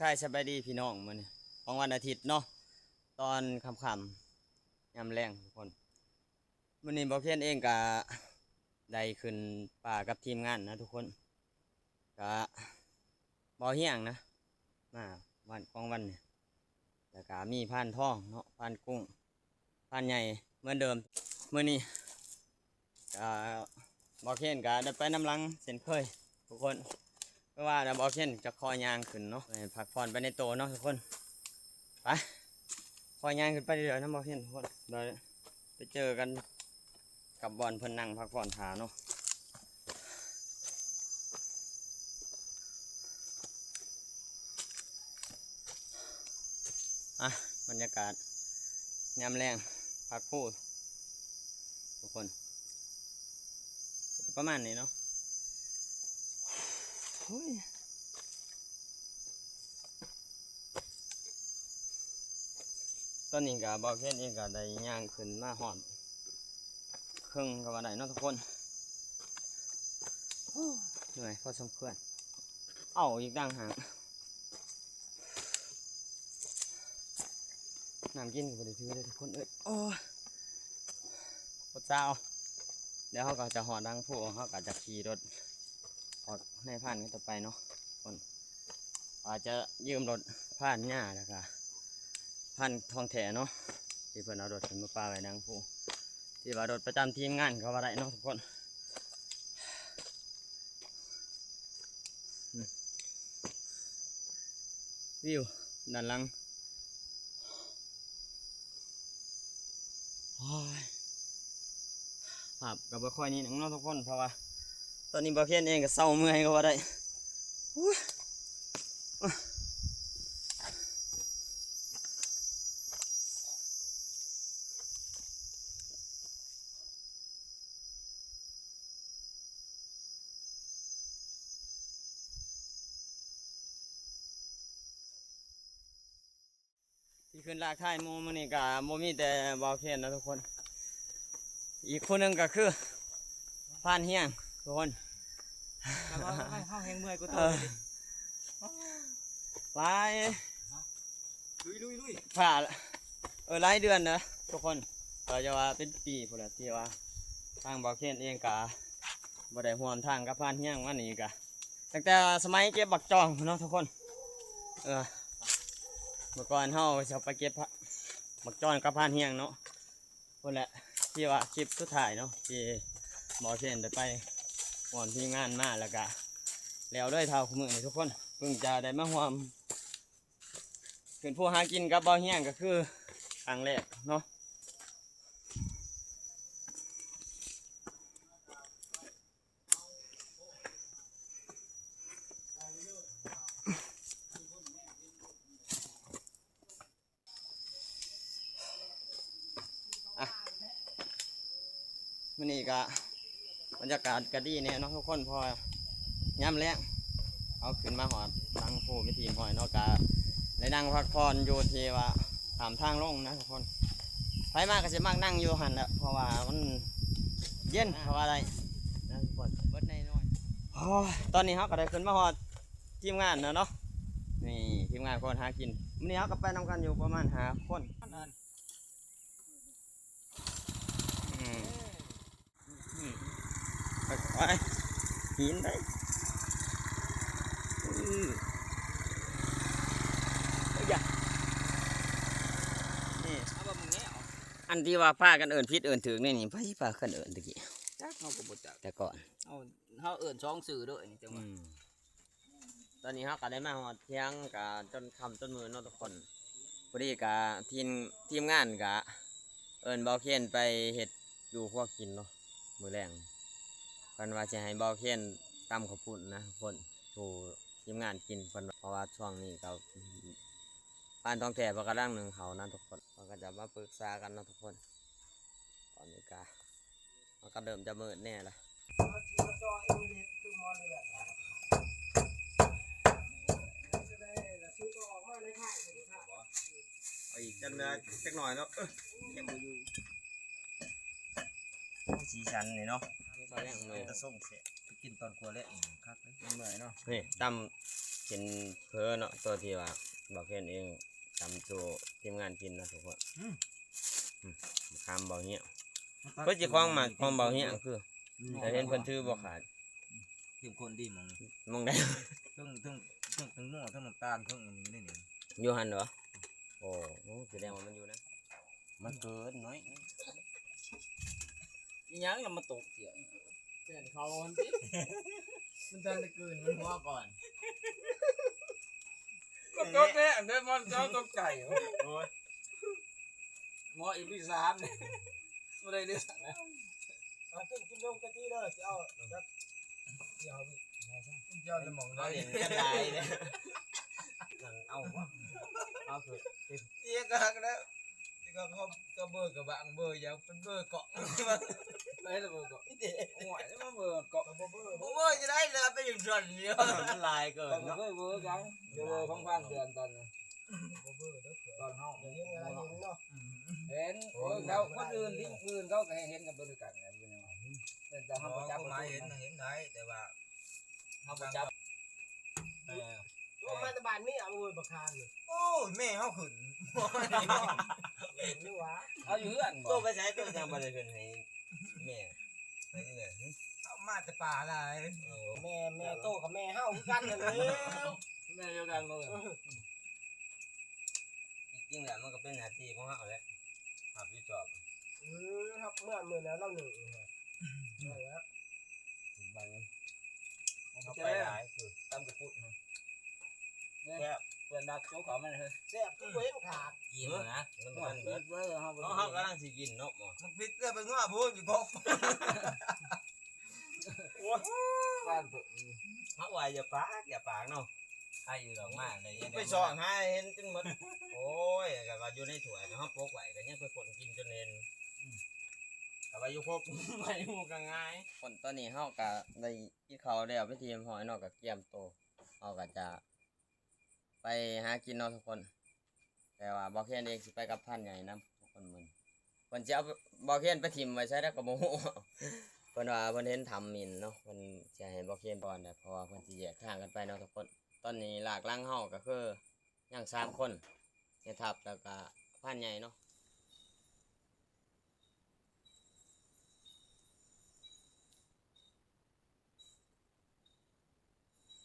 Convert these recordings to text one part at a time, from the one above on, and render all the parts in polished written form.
ทายสบายดีพี่น้องมื้อนี้ของวันอาทิตย์เนาะตอนค่ำๆยามแลงทุกคนมื้อนี้บ่เพียนเองก็ได้ขึ้นป่ากับทีมงานนะทุกคนก็บ่เฮียงนะมาวันของวันนี้แล้วก็มีพานทองเนาะพานกุ้งพานใหญ่เหมือนเดิมมื้อนี้ก็บ่เพียนก็ได้ไปน้ำหลังเช่นเคยทุกคนเพราะว่าบ่เพียนจะคอยางขึ้นเนาะให้พักผ่อนไปในโตเนาะทุกคนไปคอยางขึ้นไปเรื่อยๆนะบ่เพียนทุกคนเดี๋ยวไปเจอกันกับบอลเพิ่นนั่งพักผ่อนขาเนาะบรรยากาศยามแรงพักผู้ทุกคนก็จะประมาณนี้เนาะตอนนี้ก็บ่เพียนเองก็ได้ย่างขึ้นมาหอดครึ่งก็ว่าได้เนาะทุกคนเหนื่อยพอสมควรเอาอีกดังหางน้ำกินก็บ่ได้ถือเลยทุกคนโอ้ยพระเจ้าเดี๋ยวเขาก็จะหอดดังผู้เขาก็จะขี่รถออกในผ่านกันต่อไปเนาะคนอาจจะยืมรถผ่านหญ้าแล้วก็ผ่านทองแถเนาะที่เพิ่นเอารถขึ้นมาปาไว้ดังผู้ที่ว่ารถประจำทีมงานเขาว่าได้เนาะทุกคนวิวด้านหลังภาพกับบ่ค่อยนี่นังเนาะทุกคนเพราะว่าตอนนี้บ่เพียนเองก็เศร้าเมื่อยก็ว่าได้ที่ขึ้นลากท้ายโมมันนี่ก็โมมีแต่บ่เพียนนะทุกคนอีกคนหนึ่งก็คือพานเฮียงทุกคนเข้าแหงเมื่อยกูตัวไปลุยผ่าหลายเดือนนะทุกคนจะว่าเป็นปีพอแล้วที่ว่าทางบ่อเคนเองกะบ่ได้ห่วมทางกับพานเฮียงวันนี้กะตั้งแต่สมัยเก็บบักจองเนาะทุกคนเมื่อก่อนเฮาจะไปเก็บบักจองกับพานเฮียงเนาะคนแหละที่ว่าคลิปสุดท้ายเนาะที่บ่อเคนได้ไปห่วมทีมงานมาแล้วก็แล้วด้วยเท่ามือนี่ทุกคนเพิ่งจะได้มาห่วมเป็นผู้หากินกับบ่อเฮียงก็คือครั้งแรกเนาะมื้อนี้ก็บรรยากาศก็ดีเนี่ยเนาะทุกคนพอย่ำแล้งเอาขึ้นมาหอดตั้งผู้พิธีหอยเนาะกะได้นั่งพักผ่อนอยู่ที่ว่าถามทางลงนะทุกคนไปมากก็จะมากนั่งอยู่หันแหละเพราะว่ามันเย็นเพราะว่าอะไรนะทุกคนเบิดในน้อยตอนนี้เขาก็ได้ขึ้นมาหอดทีมงานเนาะนี่ทีมงานคนหากินมื้อนี้เขาก็ไปนำกันอยู่ประมาณ5 คนไปหินได้อย่านี่อันที่ว่าป้ากันเอิญพิษเอิญถึงนี่นี่ป้ากันเอิญตะกี้จักเขาก็บ่จักแต่ก่อนเขาเอิ้น2สื่อด้วยนี่จังหวะตอนนี้เขาก็ได้มาหอดเที่ยงกับจนคำจนมือเนาะทุกคนพอดีกับทีมงานกับเอิญเบาเคนไปเห็ดดูพวกกินเนาะมือแรงเพิ่นว่าจะให้เบาเคนตำข้าวปุ้นนะทุกคนถูทีมงานกินเพิ่นเพราะว่าช่วงนี้ก็บ้านท้องแท้เพิ่นกำลังนึ่งเขานะทุกคนมันก็จะมาปรึกษากันนะทุกคนตอนนี้ก็มันก็เริ่มจะมืดแน่ละเอาอีกจังเลยจักหน่อยเนาะสีสันนี่เนาะตอนแรกเลยจะส่งเสียกินตอนกลัวแล้วคักเลยเหนื่อยเนาะนี่ต กินเพ้อเนาะตัวที่ว่าบ่เคนเองทำสู่ทีมงานกินเนาะทุกคนคำเบาเหี้ยเพิ่นสิคล้องมาคล้องเบาเหี้ยคือแต่เห็นเพิ่นถือบ่ขาด เข้มข้นดีหมอง มองได้ ทั้งนัวทั้งน้ำตาลทั้งอันนี้นี่ อยู่หันเหรอโอ้โหแสดงว่ามันอยู่นะมันเกินน้อย อีหยังน่ะมาตกเสียง เปลี่ยนเขาอันที่มันจะได้กลืนมันหัวก่อน ก็ตกแน่เด้มันเจ้าตกใจโอ้ยหมออีพี3นี่บ่ได้เด้อสั่งนะ เอากินนมกะทิเด้อสิเอาจักสิเอาพี่เจ้าจะมอง เรา ได้ เห็นกันได้เนี่ยเอาวะเอาคือ เตี้ยกักแล้วที่ก็เบอร์กับบางเบอร์ยังเป็นเบอร์เกาะ ได้แล้วบ่ก็โอ้ยมันเบิ่เกาะ บ่เบอร์จะได้เลยเป็นอย่างส่วนเดียว มันลายเกิน ก็ เนาะ เคยเบิ่กันเดี๋ยวพังๆเดือนตอนนั้น บ่เบอร์เด้อ ตอนเฮา เดี๋ยวเห็นอะไรเห็นเนาะ เห็นแล้วคนอื่นที่อื่นเขาก็เห็นกันด้วยกันนะเป็นยังไงเป็นแต่เฮาบ่จับ หมายเห็นได้แต่ว่า เฮาบ่จับ ตัวมาตะบานนี่เอาเว้ยบักคางนี่ โอ้ยแม่เขาขึ้น นี่หว่า เอาอยู่เฮือนบ่ ตัวไปใช้ตัวยังบ่ได้ขึ้นให้แม่ไปเรื่อย เอามาแต่ป่าอะไร แม่โตกับแม่เฮาคือกันนั่นแหล้ว แม่เดียวกันบ่ จริงๆแล้วมันก็เป็นหน้าที่ของเราแหละรับผิดชอบ ครับเมื่อแล้วเราหนึ่งนั่นแหละ บางเขา ไป ไป ห ห ลา ลาย ยคือ ตามกระปุกเนี่ยเพื่อนดักโจ๊กเขามันเฮ้ย แซ่บทุกเว้นขาด กินนะมัน ว่า มันเบิด เว้ยเฮาบ่ เขากำลังสิกินเนาะหมอ มันพิษเสื้อไปง้อพูดอยู่กบ บ้านเพิ่น เขาว่าอย่าปากเนาะให้อยู่ดอกมากเลย ไปสอนให้ เห็นจนหมดโอ้ยก็อยู่ในถ้วยก็เฮาปกไว้ก็ยังไปคนกินจนเห็นก็ว่าอยู่ครบ ไปหมู่ก็ง่ายคนตอนนี้เฮาก็ได้กินข้าวแล้วไปทีมหอยเนาะก็เตรียมโตวเฮาก็จะไปหากินเนาะทุกคน แต่ว่าบ่เคนเองสิไปกับพันใหญ่นํทุกคนมื้อเพิ่นสิเอาบ่เคนไปทิ่มไว้ใช้แล้วก็บ่ฮู้ เพิ่นว่าเพิ่นเห็นทำมินเนาะเพิ่นสิให้บ่เคนก่อนแต่เพราะว่าเพิ่นสิแยกทางกันไปเนาะทุกคน ตอนนี้หลากหลังเฮาก็คือยัง3คนเฮทับแล้วก็พันใหญ่เนาะ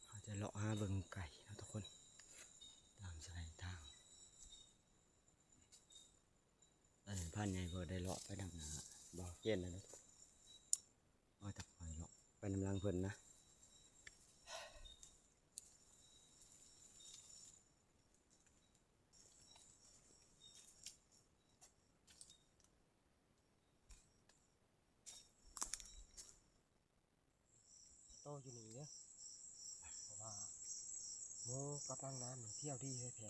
เราจะเลาะหาเบิ่งไก่เนาะทุกคนตามสายทางพันใหญ่บ่ได้เลาะไปนำหน้าบ่เคนแล้วเนาะว่าจะปล่อยเลาะไปนำหลังเพิ่นนะ โตอยู่นี่เนี่ยเพราะว่าโมกับนางน้ำนี่เที่ยวดีแท้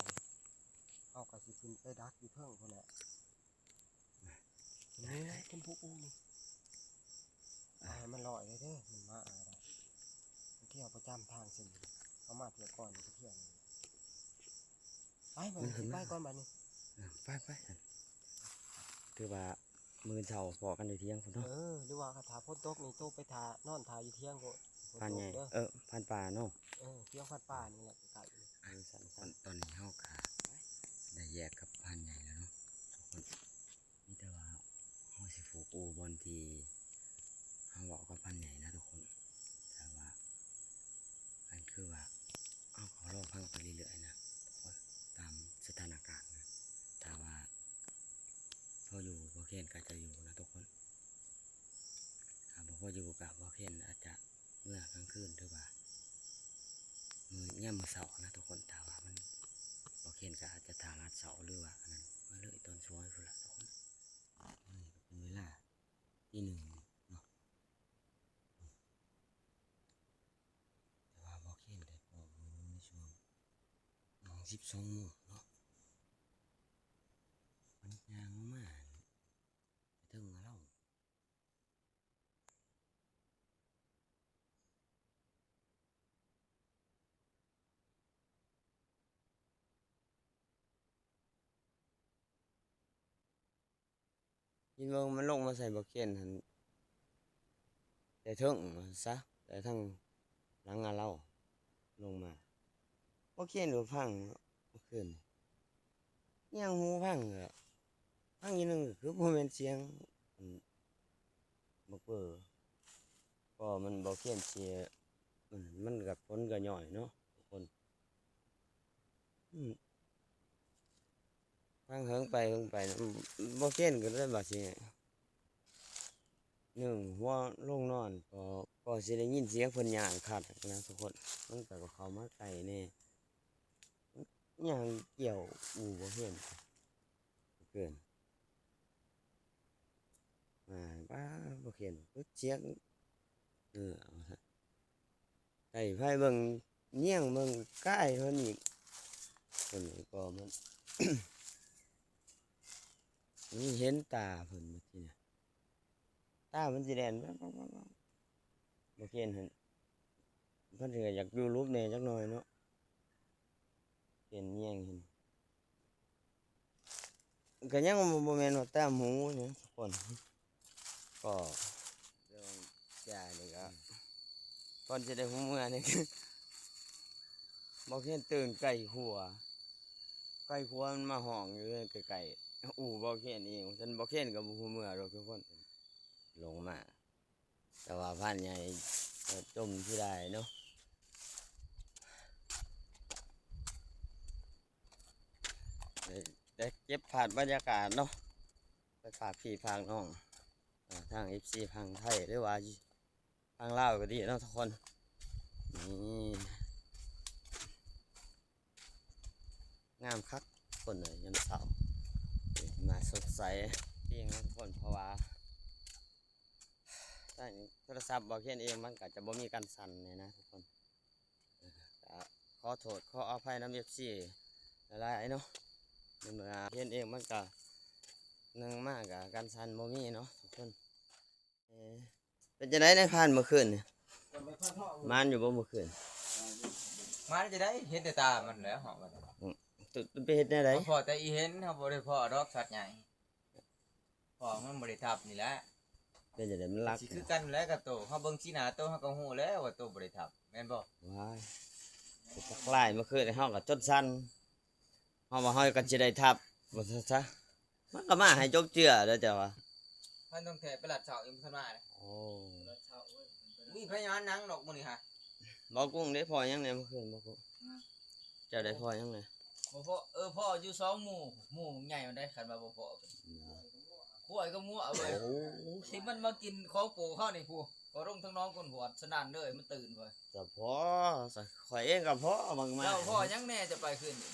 ๆเอากระสิขึ้นไปดักอยู่เพิ่งคนแหละนี่เป็นผู้อู้นี่มันลอยเลยเด้อมันมาอะไรมันเที่ยวประจำทางเส้นนี้เขามาเที่ยวก่อนมันก็เที่ยวนี่ไปมันไปก่อนบัดนี้ ไปคือว่ามือเช้าพอกันอยู่เที่ยงพุ่นเนาะ หรือว่าคาถาพ่นตกนี่โตไปทานอนทาอยู่เที่ยงโกด พันใหญ่ เด้อ พันป่าเนาะ เที่ยงพัดป่านี่แหละไก่นี่ อันสันตอนนี้เฮากะได้แยกกับพันใหญ่แล้วเนาะทุกคนมีแต่ว่าเฮาสิผูกอูบอนที่เฮาบอกกับพันใหญ่นะทุกคนแต่ว่าอันคือว่าเอาเขาลองพังไปเรื่อยๆนะทุกคนตามสถานการณ์นะถ้าว่าพออยู่บ่เคนก็จะอยู่นะทุกคนถ้าบ่พออยู่กับบ่เคนอาจจะเมื่อกลางคืนหรือว่าย่ำมื้อเสาร์นะทุกคนถ้าว่ามันบ่เคนก็อาจจะทารัดเสาร์หรือว่าอันนั้นมาเลยตอนช่วงพุ่นละทุกคนนี่ก็เป็นเวลาที่1เนาะแต่ว่าบ่เคนได้บอกในช่วง12 โมงเนาะมันยางมาไปถึงเรายินว่ามันลงมาใส่บ่เคนหั่นแต่ถึงซะแต่ทั้งหลังเราลงมา โอเคหรือพังเมื่อคืนยังหูพังเหรอพังอีกหนึงก็คือบ่แม่นเสียงอืมบ่เปิดก็มันบ่เขียนเสียมันก็ผลก็ย่อยเนาะทุกคนอืมพังเฮิงไปนะบ่เขียนก็เลยว่าสิหนึ่งหัวลงนอนก็สิได้ยินเสียงเพิ่นย่างคัดนะทุกคนมันก็เข้ามาใกล้แน่ย่างเกี่ยวอูบ่เห็นเกินบ้าบ่เห็นปึ๊กเสียงเอาซะไก่ไผเบิ่งเยี่ยงเบิ่งใกล้เพิ่นอีกเพิ่นก็มัน มันเห็นตาเพิ่นเมื่อกี้น่ะตามันสิแล่นแว๊บๆบ่เห็นหั่นเพิ่นก็อยากอยู่รูปแหน่จักหน่อยเนาะเห็นแยงเห็นก็ยังบ่แม่นว่าตามหูหยังทุกคนก็เรื่องจ่านี่ก็ก่อนสิได้หูเมื่อนี่ บ่เห็นตื่นไก่ขัวมันมาห้องอยู่ไกลๆอู่บ่เห็นเองฉันบ่เห็นก็บ่ฮู้เมื่อดอกทุกคนลงมาแต่ว่าพันใหญ่ก็จมที่ได้เนาะได้เก็บภาพบรรยากาศเนาะไปฝากพี่ฝากน้องทาง FC พังไทยหรือว่าพังลาวก็ดีเนาะทุกคนนี่งามคักคนเลยยามเช้ามาสดใสเที่ยงนะทุกคนเพราะว่าถ้าโทรศัพท์บอกเขียนเองมันก็จะบ่มีการสั่นเนี่ยนะทุกคนก็ขอโทษขออภัยนำ FC หลายๆเนาะเมื่อเขียนเองมันก็นึงมากกับการสั่นบ่มีเนาะทุกคนเป็นจังได๋ในผ่านเมื่อคืนนี่มานอยู่บ่เมื่อคืน มาจะได้เห็นแต่ตามันแล้วเหาะมัน ตุไปเฮ็ดแนวใด พอแต่อีเห็นเขาบ่ได้พอดอกสัตว์ใหญ่พอมันบ่ได้ทับนี่แหละ เป็นจังได๋มันรัก สิคือกันแหล้วกับโตเฮาเบิ่งสีหน้าโตเฮาก็ฮู้แล้วว่าโตบ่ได้ทับแม่นบ่ ว้ายตะไคร้เมื่อคืนเฮาก็จนสั่นเฮาว่าเฮาก็สิได้ทับบ่ซะมันก็มาให้จบเจือเด้อจ้ะว่า พันต้องแท้ไปลัดเสาอีกมันมาเลย โอ้ มีพยานหนังดอกมื้อนี้ฮะ บ่กุ้งได้พอยังไงเมื่อคืนบ่กุ้งเจ้าได้พอยังไง บ่พอพ่ออยู่2หมู่ใหญ่มันได้คันว่าบ่พอข่อยก็มั่วเอาไว้ โอ้ ที่มันมากินของปู่เฮานี่ผู้ก็ลงทั้งน้องคนหัวสนั่นเลยมันตื่นไป จะพอข่อยเองก็พอบางมา เจ้าพ่อยังแน่จะไปขึ้นนี่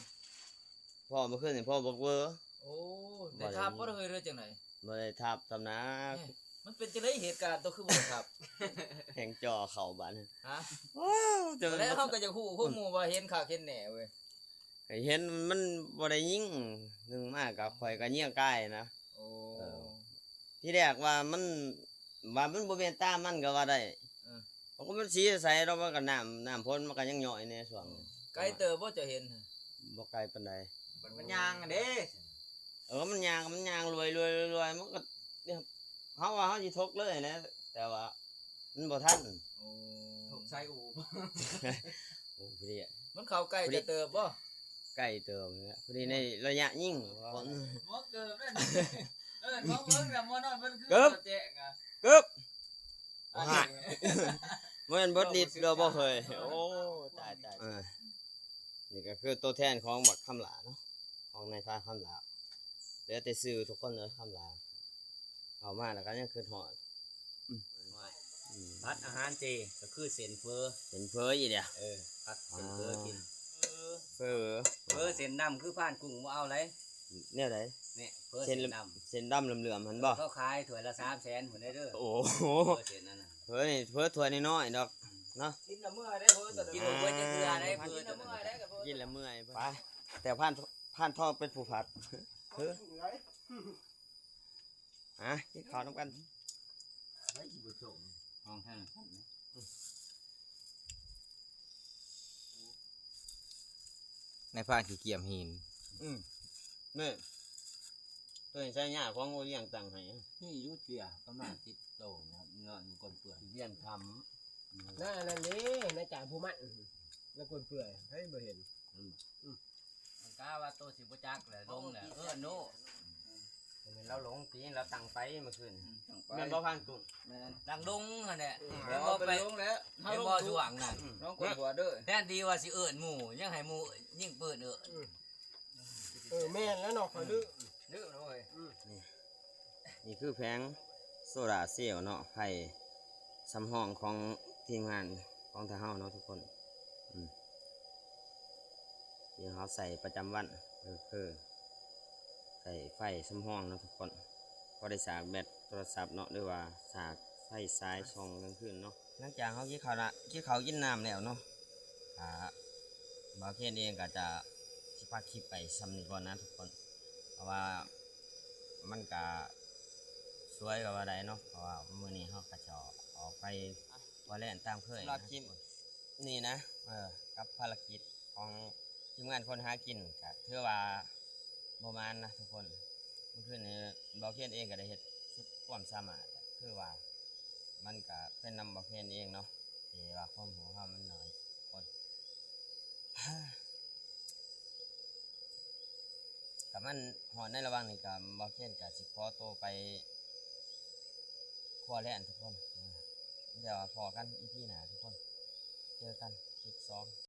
พ่อเมื่อคืนนี่พ่อบอกเวอร์ โอ้ได้ทับบ่ได้เคยเรื่องจังไหน บ่ได้ทับสำนัก มันเป็นจังได๋เหตุการณ์ตัวคือบ่ได้ทับ แห่งจอเข้าบ้าน ฮะ ว้าวจะ แล้วเฮาก็จะฮู้พวกหมู่ว่าเห็นคักเห็นแหน่เว้ย ก็เห็นมันบ่ได้ยิงหนึงมากกับข่อยก็เงี่ยใกล้นะ โอ้ ที่แรกว่ามันบ่แม่นตามันก็ว่าได้เพราะว่ามันสีใสเรามันก็น้ำพ่นมันก็ยังย่อยในช่วง ไกลเติบบ่จะเห็น บ่ไกลปานใด มันยางอะเด้ มันยางรวยมันก็เนี่ยเฮาว่าเฮาสิทกเลยนะแต่ว่ามันบ่ทัน โอ้ ถูกใส่อู โอ้พอดี มันเข้าใกล้จะเติบบ่ ใกล้เติมแล้วพอดีในระยะยิ่ง หมอเกิบนั่นหมอเบิ่งแล้วหมอนอนเพิ่นคือ เกิบ แจ้งอ่ะ กึบบ่แม่นเบิดนิดเดียวบ่เคยโอ้ตายนี่ก็คือตัวแทนของบักคำหลาเนาะของนายฟ้าคำหลาเหลือแต่ซื้อทุกคนเลยคำหลาเอามาแล้วก็ยังคือหอด พัดอาหารเจก็คือเส้นเฟอ เป็นเฟออีเดีย พัดเส้นเฟอกิน เฟอ เฟอเส้นดำคือผ่านกุ้งบ่เอาเลย เนี่ยไหน เนี่ยเฟอ เส้ เส้ น นด เส้นดำเหลื่อมๆหันบ่ ำเขาขายถ้วยละ300,000พุ่นได้เด้อ โอ้โห เฟอเส้นนั้นน่ะ เฟอนี่เฟอถ้วยน้อยๆดอกเนาะ กินละเมื่อได้เพิ่น กินบ่เบิดจักเทื่อได้เฟอ กิน ตั ละ ว เมื่ นั้ อน ได้กับเพิ่น กินแล้วเมื่อยไปแต่ผ่านทองเป็นผู้ผัดเฮ้อกินข้าวน้ำกัน ห้องท่าน ในฟ้าขี้เกียมหิน นี่ตัวนี้ใช้ยากของโอเลี้ยงตังให้ นี่อยู่เตี้ยประมาณ10โลนะครับเงาะอยู่ก้นเปื่อย เลี้ยงท นั่นนี่ในจ่าผู้มันแล้วคนเปื่อยให้บ่เห็น ม ว่าตัวสิบ่จักแหละลงแหละโน เราหลงตีนเราตั้งไปเมื่อคืนแม่นบ่พันกุ้ง ดังดงหั่นแหละ แล้ แล้ว ว ก็ บ่ ไป ไป ลงแล้ว เดี๋ยวบ่ช่วงนั่น น้องกดหัวเด้อ แทนที่ว่าสิเอิ้นหมู่ยังให้หมู่ยิ่งเปิดแม่นแล้วเนาะข่อยลือ ดื้อนะเว้ย นี่คือแผงโซลาร์เซลล์เนาะไฟสำรองของทีมงานของทหารเนาะทุกคนที่เขาใส่ประจำวันคือใส่ไฟสำรองเนาะทุกคนพอได้สากแบตโทรศัพท์เนาะหรือว่าสากไฟสายส่องกลางคืนเนาะหลังจากเขากินข้าวละกินข้าวกินน้ำแล้วเนาะบาวเคนเองก็จะสิพาคลิปไปซ้ำนี้ก่อนนะทุกคนเพราะว่ามันก็สวยกว่าใดเนาะเพราะว่ามื้อนี้เขาก็จะออกไปว่าแล่นตามเคยนะคลิปนี่นะกับภารกิจของทีมงานคนหากินก็ถือว่าประมาณนะทุกคนเมื่อคืนนี้บาวเคนเองก็ได้เฮ็ดสุดความสามารถคือว่ามันก็เป็นนำบาวเคนเองเนาะที่ว่าความรู้ความมันน้อยคน กับมันหอดในระหว่างนี้กับบาวเคนกับสิขอตัวไปครัวแล่นทุกคนเดี๋ยวพอกันอีพีหน้าทุกคนเจอกันคลิป2